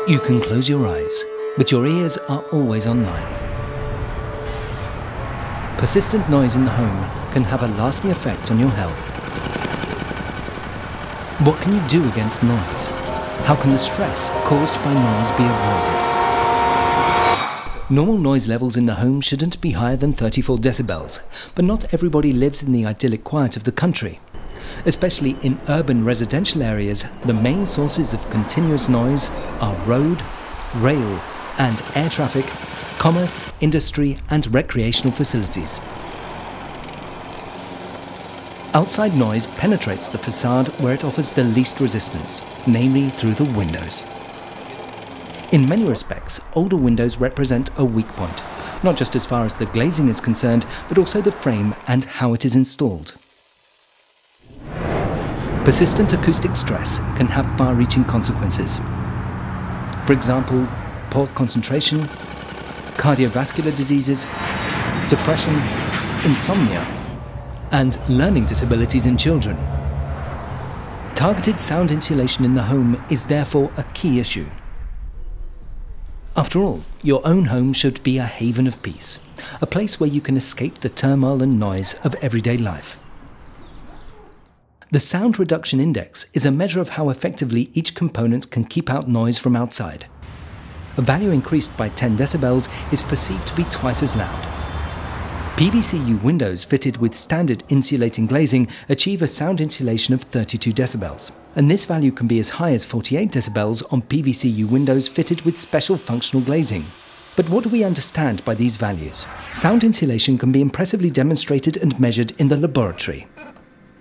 You can close your eyes, but your ears are always online. Persistent noise in the home can have a lasting effect on your health. What can you do against noise? How can the stress caused by noise be avoided? Normal noise levels in the home shouldn't be higher than 34 decibels, but not everybody lives in the idyllic quiet of the country. Especially in urban residential areas, the main sources of continuous noise are road, rail and air traffic, commerce, industry and recreational facilities. Outside noise penetrates the facade where it offers the least resistance, namely through the windows. In many respects, older windows represent a weak point, not just as far as the glazing is concerned, but also the frame and how it is installed. Persistent acoustic stress can have far-reaching consequences. For example, poor concentration, cardiovascular diseases, depression, insomnia, and learning disabilities in children. Targeted sound insulation in the home is therefore a key issue. After all, your own home should be a haven of peace, a place where you can escape the turmoil and noise of everyday life. The Sound Reduction Index is a measure of how effectively each component can keep out noise from outside. A value increased by 10 decibels is perceived to be twice as loud. PVC-U windows fitted with standard insulating glazing achieve a sound insulation of 32 decibels, and this value can be as high as 48 decibels on PVC-U windows fitted with special functional glazing. But what do we understand by these values? Sound insulation can be impressively demonstrated and measured in the laboratory.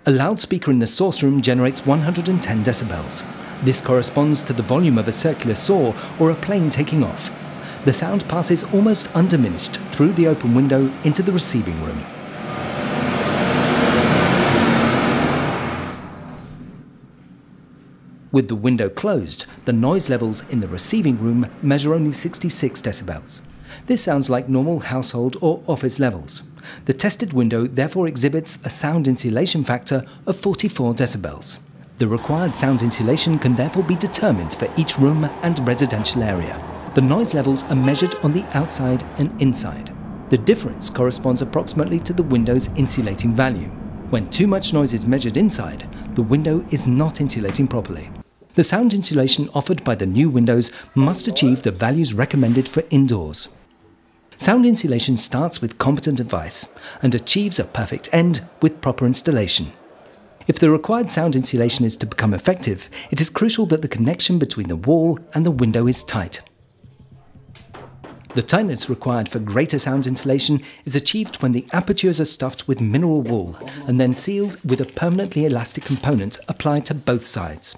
A loudspeaker in the source room generates 110 decibels. This corresponds to the volume of a circular saw or a plane taking off. The sound passes almost undiminished through the open window into the receiving room. With the window closed, the noise levels in the receiving room measure only 66 decibels. This sounds like normal household or office levels. The tested window therefore exhibits a sound insulation factor of 44 decibels. The required sound insulation can therefore be determined for each room and residential area. The noise levels are measured on the outside and inside. The difference corresponds approximately to the window's insulating value. When too much noise is measured inside, the window is not insulating properly. The sound insulation offered by the new windows must achieve the values recommended for indoors. Sound insulation starts with competent advice and achieves a perfect end with proper installation. If the required sound insulation is to become effective, it is crucial that the connection between the wall and the window is tight. The tightness required for greater sound insulation is achieved when the apertures are stuffed with mineral wool and then sealed with a permanently elastic component applied to both sides.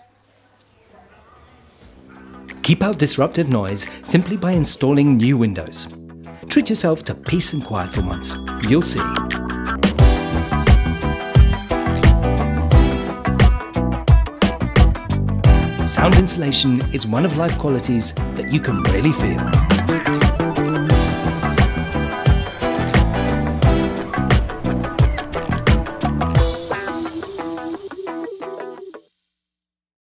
Keep out disruptive noise simply by installing new windows. Treat yourself to peace and quiet for once. You'll see. Sound insulation is one of life qualities that you can really feel.